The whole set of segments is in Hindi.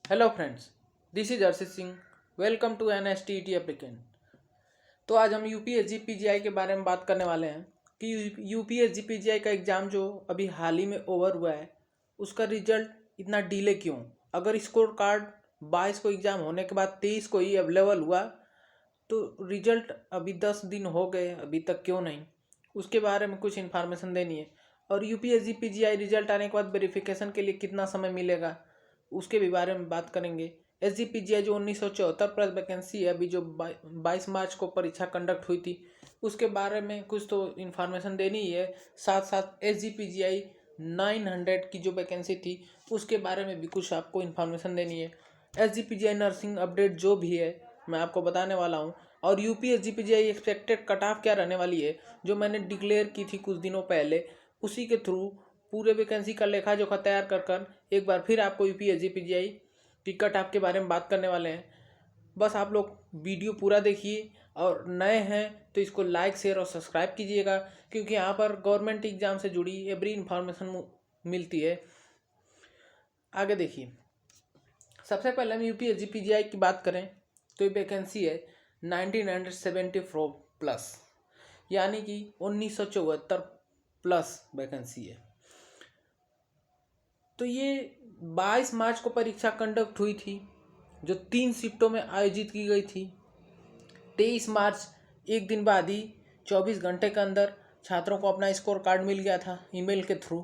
Hello friends, this is Arshit Singh. Welcome to N S T E T applicant. तो आज हम यूपीएसजी पीजीआई के बारे में बात करने वाले हैं कि यूपीएसजी पीजीआई का एग्ज़ाम जो अभी हाल ही में ओवर हुआ है उसका रिजल्ट इतना डिले क्यों। अगर स्कोर कार्ड 22 को एग्ज़ाम होने के बाद 23 को ही अवेलेबल हुआ तो रिजल्ट अभी 10 दिन हो गए अभी तक क्यों नहीं, उसके बारे में कुछ इन्फॉर्मेशन देनी है। और यूपीएसजी पीजीआई रिजल्ट आने के बाद वेरिफिकेशन के लिए कितना समय मिलेगा उसके भी बारे में बात करेंगे। एस जी पी जी आई जो 1974 प्लस वैकेंसी है अभी जो 22 मार्च को परीक्षा कंडक्ट हुई थी उसके बारे में कुछ तो इन्फॉर्मेशन देनी ही है। साथ साथ एस जी पी जी आई 900 की जो वैकेंसी थी उसके बारे में भी कुछ आपको इन्फॉर्मेशन देनी है। एस जी पी जी आई नर्सिंग अपडेट जो भी है मैं आपको बताने वाला हूँ। और UP S G P G I expected cut off क्या रहने वाली है जो मैंने डिक्लेयर की थी कुछ दिनों पहले, उसी के थ्रू पूरे वैकेंसी का लेखा जोखा तैयार कर कर एक बार फिर आपको UP S G P G I की कट ऑफ के बारे में बात करने वाले हैं। बस आप लोग वीडियो पूरा देखिए और नए हैं तो इसको लाइक शेयर और सब्सक्राइब कीजिएगा क्योंकि यहाँ पर गवर्नमेंट एग्जाम से जुड़ी एवरी इंफॉर्मेशन मिलती है। आगे देखिए, सबसे पहले हम UP S G P G I की बात करें तो ये वैकेंसी है 1974 प्लस, यानी कि 1974 प्लस वैकेंसी है। तो ये 22 मार्च को परीक्षा कंडक्ट हुई थी जो 3 शिफ्टों में आयोजित की गई थी। 23 मार्च एक दिन बाद ही 24 घंटे के अंदर छात्रों को अपना स्कोर कार्ड मिल गया था ईमेल के थ्रू।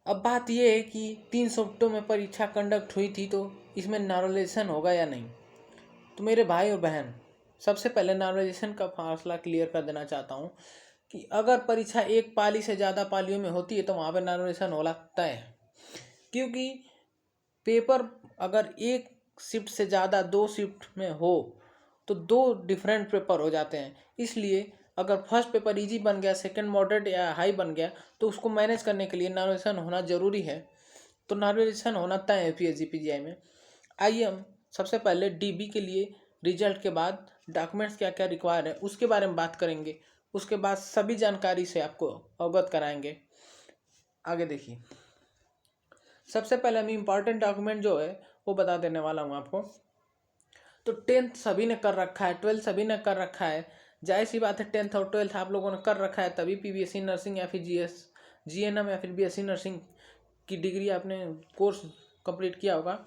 अब बात यह है कि 3 शिफ्टों में परीक्षा कंडक्ट हुई थी तो इसमें नॉर्मलाइजेशन होगा या नहीं। तो मेरे भाई और बहन, सबसे पहले नॉर्मलाइजेशन का फासला क्लियर कर देना चाहता हूँ कि अगर परीक्षा एक पाली से ज़्यादा पालियों में होती है तो वहाँ पर नॉर्मलाइजेशन हो सकता है, क्योंकि पेपर अगर एक शिफ्ट से ज़्यादा 2 शिफ्ट में हो तो 2 डिफरेंट पेपर हो जाते हैं। इसलिए अगर फर्स्ट पेपर इजी बन गया, सेकंड मॉडरेट या हाई बन गया तो उसको मैनेज करने के लिए नॉर्मलाइजेशन होना ज़रूरी है। तो नॉर्मलाइजेशन होना तय है P H G P G I में। आइए हम सबसे पहले डीबी के लिए रिजल्ट के बाद डॉक्यूमेंट्स क्या क्या रिक्वायर है उसके बारे में बात करेंगे। उसके बाद सभी जानकारी से आपको अवगत कराएंगे। आगे देखिए, सबसे पहले हम इम्पॉर्टेंट डॉक्यूमेंट जो है वो बता देने वाला हूँ आपको। तो 10th सभी ने कर रखा है, 12th सभी ने कर रखा है। जाहिर सी बात है 10th और 12th आप लोगों ने कर रखा है तभी पीबीएससी नर्सिंग या फिर जीएनएम या फिर बीएससी नर्सिंग की डिग्री आपने कोर्स कंप्लीट किया होगा।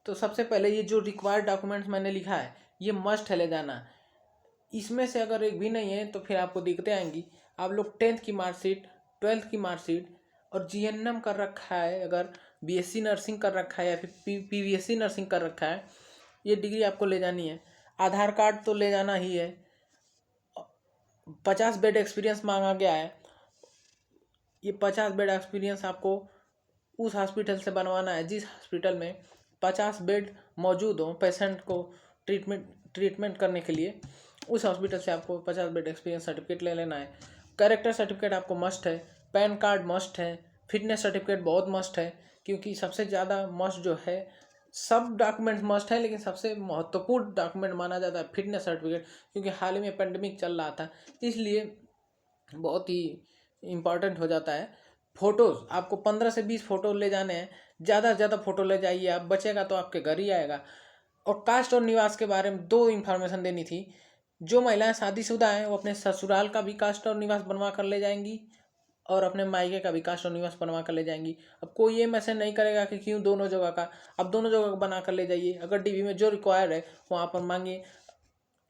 तो सबसे पहले ये जो रिक्वायर्ड डॉक्यूमेंट्स मैंने लिखा है ये मस्ट है ले जाना। इसमें से अगर एक भी नहीं है तो फिर आपको दिक्कतें आएंगी। आप लोग 10th की मार्कशीट, 12th की मार्कशीट और जीएनएम कर रखा है, अगर बीएससी नर्सिंग कर रखा है या फिर पीवीएससी नर्सिंग कर रखा है, ये डिग्री आपको ले जानी है। आधार कार्ड तो ले जाना ही है। 50 बेड एक्सपीरियंस मांगा गया है। ये 50 बेड एक्सपीरियंस आपको उस हॉस्पिटल से बनवाना है जिस हॉस्पिटल में 50 बेड मौजूद हो पेशेंट को ट्रीटमेंट करने के लिए। उस हॉस्पिटल से आपको 50 बेड एक्सपीरियंस सर्टिफिकेट ले लेना है। कैरेक्टर सर्टिफिकेट आपको मस्ट है। पैन कार्ड मस्ट है। फिटनेस सर्टिफिकेट बहुत मस्ट है, क्योंकि सबसे ज़्यादा मस्ट जो है, सब डॉक्यूमेंट मस्ट है लेकिन सबसे महत्वपूर्ण डॉक्यूमेंट माना जाता है फिटनेस सर्टिफिकेट, क्योंकि हाल ही में पेंडेमिक चल रहा था इसलिए बहुत ही इम्पॉर्टेंट हो जाता है। फ़ोटोज़ आपको 15 से 20 फ़ोटो ले जाने हैं। ज़्यादा से ज़्यादा फ़ोटो ले जाइए, आप बचेगा तो आपके घर ही आएगा। और कास्ट और निवास के बारे में 2 इन्फॉर्मेशन देनी थी। जो महिलाएं शादीशुदा हैं वो अपने ससुराल का भी कास्ट और निवास बनवा कर ले जाएंगी और अपने मायके का भी कास्ट और निवास बनवा कर ले जाएंगी। अब कोई ये मैसेज नहीं करेगा कि क्यों दोनों जगह का, अब दोनों जगह का बना कर ले जाइए। अगर डीबी में जो रिक्वायर्ड है वहाँ पर मांगिए,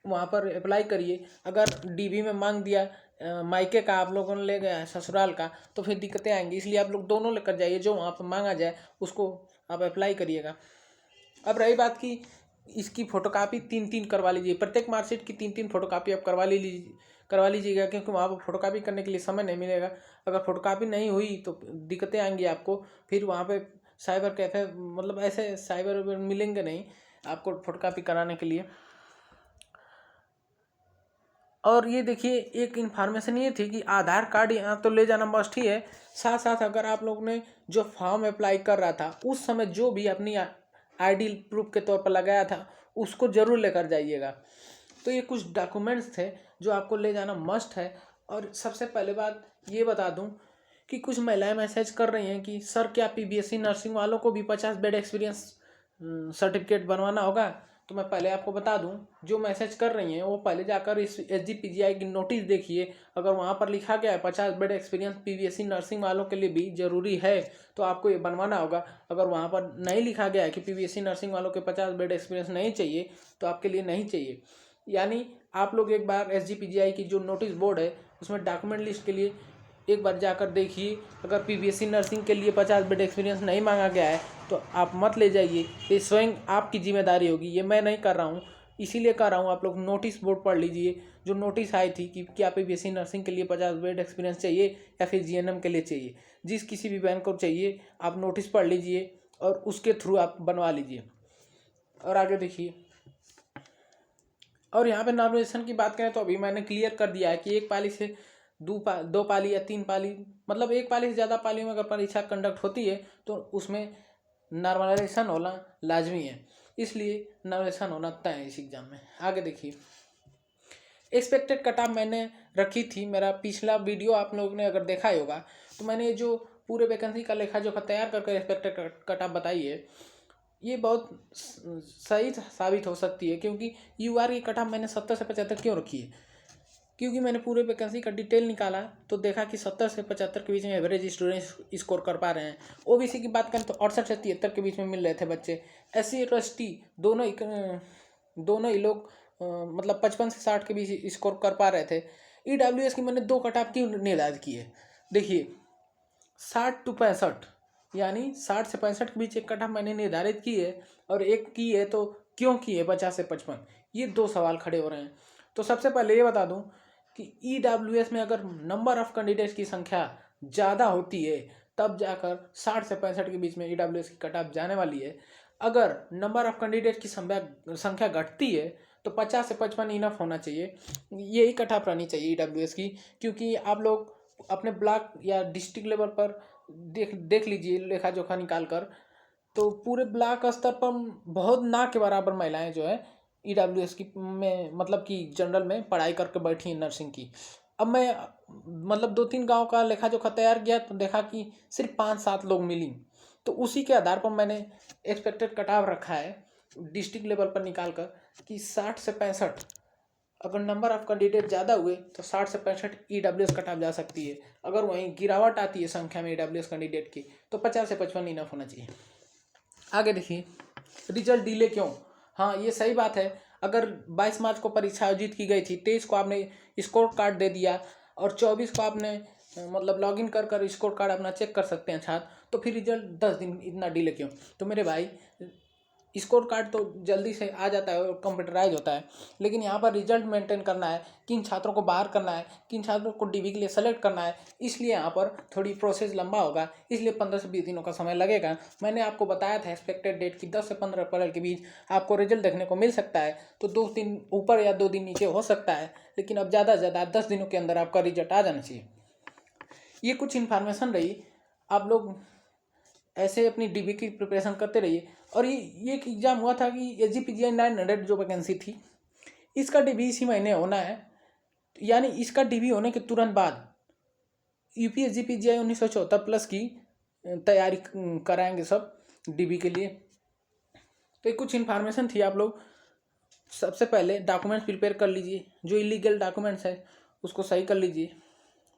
वहाँ पर अप्लाई करिए। अगर डीबी में मांग दिया मायके का, आप लोगों ने ले गया है ससुराल का, तो फिर दिक्कतें आएंगी। इसलिए आप लोग दोनों लेकर जाइए, जो वहाँ पर मांगा जाए उसको आप अप्लाई करिएगा। अब रही बात की इसकी फ़ोटोकॉपी 3-3 करवा लीजिए। प्रत्येक मार्कशीट की 3-3 फ़ोटोकॉपी आप करवा लीजिएगा, क्योंकि वहाँ पर फ़ोटोकॉपी करने के लिए समय नहीं मिलेगा। अगर फ़ोटोकॉपी नहीं हुई तो दिक्कतें आएंगी आपको। फिर वहाँ पे साइबर कैफ़े, मतलब ऐसे साइबर मिलेंगे नहीं आपको फ़ोटोकॉपी कराने के लिए। और ये देखिए, एक इन्फॉर्मेशन ये थी कि आधार कार्ड यहाँ तो ले जाना मस्ट ही है। साथ साथ अगर आप लोग ने जो फॉर्म अप्लाई कर रहा था उस समय जो भी अपनी आईडी प्रूफ के तौर पर लगाया था उसको ज़रूर लेकर जाइएगा। तो ये कुछ डॉक्यूमेंट्स थे जो आपको ले जाना मस्ट है। और सबसे पहले बात ये बता दूं कि कुछ महिलाएं मैसेज कर रही हैं कि सर क्या पीबीएससी नर्सिंग वालों को भी 50 बेड एक्सपीरियंस सर्टिफिकेट बनवाना होगा। तो मैं पहले आपको बता दूं, जो मैसेज कर रही हैं वो पहले जाकर इस SGPGI की नोटिस देखिए। अगर वहाँ पर लिखा गया है 50 बेड एक्सपीरियंस PVSC नर्सिंग वालों के लिए भी ज़रूरी है, तो आपको ये बनवाना होगा। अगर वहाँ पर नहीं लिखा गया है कि PVSC नर्सिंग वालों के 50 बेड एक्सपीरियंस नहीं चाहिए, तो आपके लिए नहीं चाहिए। यानी आप लोग एक बार SGPGI की जो नोटिस बोर्ड है उसमें डॉक्यूमेंट लिस्ट के लिए एक बार जाकर देखिए। अगर PVSC नर्सिंग के लिए 50 बेड एक्सपीरियंस नहीं मांगा गया है तो आप मत ले जाइए। ये स्वयं आपकी जिम्मेदारी होगी, ये मैं नहीं कर रहा हूँ, इसीलिए कर रहा हूँ। आप लोग नोटिस बोर्ड पढ़ लीजिए, जो नोटिस आई थी कि क्या PVSC नर्सिंग के लिए 50 बेड एक्सपीरियंस चाहिए या फिर GNM के लिए चाहिए। जिस किसी भी बैंक को चाहिए आप नोटिस पढ़ लीजिए और उसके थ्रू आप बनवा लीजिए। और आगे देखिए, और यहाँ पे नॉर्मलाइजेशन की बात करें तो अभी मैंने क्लियर कर दिया है कि एक पाली से दो पाली या 3 पाली, मतलब एक पाली से ज़्यादा पालियों में अगर परीक्षा कंडक्ट होती है तो उसमें नॉर्मलाइजेशन होना लाजमी है। इसलिए नॉर्मलाइजेशन होना तय है इस एग्ज़ाम में। आगे देखिए, एक्सपेक्टेड कट ऑफ मैंने रखी थी। मेरा पिछला वीडियो आप लोगों ने अगर देखा ही होगा तो मैंने जो पूरे वैकेंसी का लेखा जोखा तैयार करके एक्सपेक्टेड कट ऑफ बताई है, ये बहुत सही साबित हो सकती है। क्योंकि UR की कट ऑफ मैंने 70 से 75 क्यों रखी है, क्योंकि मैंने पूरे वैकेंसी का डिटेल निकाला तो देखा कि 70 से 75 के बीच में एवरेज स्टूडेंट स्कोर कर पा रहे हैं। OBC की बात करें तो 68 से 73 के बीच में मिल रहे थे बच्चे। SC और ST दोनों ही लोग मतलब 55 से 60 के बीच स्कोर कर पा रहे थे। EWS की मैंने 2 कट ऑफ क्यों निर्धारित की है, देखिए 60 to 65, यानी 60 से 65 के बीच एक कट ऑफ मैंने निर्धारित की है। और एक की है तो क्यों की है 50 से 55, ये 2 सवाल खड़े हो रहे हैं। तो सबसे पहले ये बता दूं कि EWS में अगर नंबर ऑफ कैंडिडेट्स की संख्या ज़्यादा होती है तब जाकर 60 से 65 के बीच में EWS की कट ऑफ जाने वाली है। अगर नंबर ऑफ कैंडिडेट की संख्या घटती है तो 50 से 55 इनफ होना चाहिए, यही कट ऑफ रहनी चाहिए EWS की। क्योंकि आप लोग अपने ब्लॉक या डिस्ट्रिक्ट लेवल पर देख लीजिए लेखा जोखा निकाल कर, तो पूरे ब्लॉक स्तर पर बहुत ना के बराबर महिलाएं जो है EWS की में मतलब कि जनरल में पढ़ाई करके बैठी हैं नर्सिंग की। अब मैं मतलब 2-3 गांव का लेखा जोखा तैयार किया तो देखा कि सिर्फ 5-7 लोग मिली। तो उसी के आधार पर मैंने एक्सपेक्टेड कट ऑफ रखा है डिस्ट्रिक्ट लेवल पर निकाल कर कि 60 से 65, अगर नंबर ऑफ कैंडिडेट ज़्यादा हुए तो 60 से 65 EWS कट ऑफ जा सकती है। अगर वहीं गिरावट आती है संख्या में EWS कैंडिडेट की तो 50 से 55 इनफ होना चाहिए। आगे देखिए, रिजल्ट डिले क्यों। हाँ, ये सही बात है। अगर 22 मार्च को परीक्षा आयोजित की गई थी, 23 को आपने स्कोर कार्ड दे दिया और 24 को आपने मतलब लॉगिन कर स्कोर कार्ड अपना चेक कर सकते हैं छात्र, तो फिर रिजल्ट 10 दिन इतना डिले क्यों। तो मेरे भाई, स्कोर कार्ड तो जल्दी से आ जाता है और कंप्यूटराइज होता है, लेकिन यहाँ पर रिजल्ट मेंटेन करना है, किन छात्रों को बाहर करना है, किन छात्रों को DB के लिए सेलेक्ट करना है, इसलिए यहाँ पर थोड़ी प्रोसेस लंबा होगा, इसलिए 15 से 20 दिनों का समय लगेगा। मैंने आपको बताया था एक्सपेक्टेड डेट की 10 से 15 अप्रैल के बीच आपको रिजल्ट देखने को मिल सकता है। तो 2 दिन ऊपर या 2 दिन नीचे हो सकता है, लेकिन अब ज़्यादा से ज़्यादा 10 दिनों के अंदर आपका रिजल्ट आ जाना चाहिए। ये कुछ इन्फॉर्मेशन रही, आप लोग ऐसे अपनी DB की प्रिपरेशन करते रहिए। और ये एक एग्ज़ाम हुआ था कि SGPGI 900 जो वैकेंसी थी, इसका DB इसी महीने होना है। यानी इसका DB होने के तुरंत बाद UP SGPGI 1974 प्लस की तैयारी कराएंगे सब DB के लिए। तो ये कुछ इन्फॉर्मेशन थी। आप लोग सबसे पहले डॉक्यूमेंट्स प्रिपेयर कर लीजिए, जो इलीगल डॉक्यूमेंट्स है उसको सही कर लीजिए,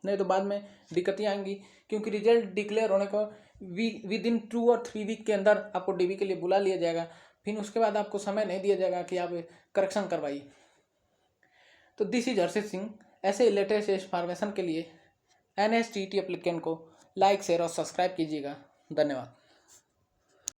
नहीं तो बाद में दिक्कतें आएंगी। क्योंकि रिजल्ट डिक्लेयर होने को विद इन 2 और 3 वीक के अंदर आपको DB के लिए बुला लिया जाएगा, फिर उसके बाद आपको समय नहीं दिया जाएगा कि आप करेक्शन करवाइए। तो दिस इज हर्षित सिंह। ऐसे लेटेस्ट इन्फॉर्मेशन के लिए NSTT एप्लीकेंट को लाइक शेयर और सब्सक्राइब कीजिएगा। धन्यवाद।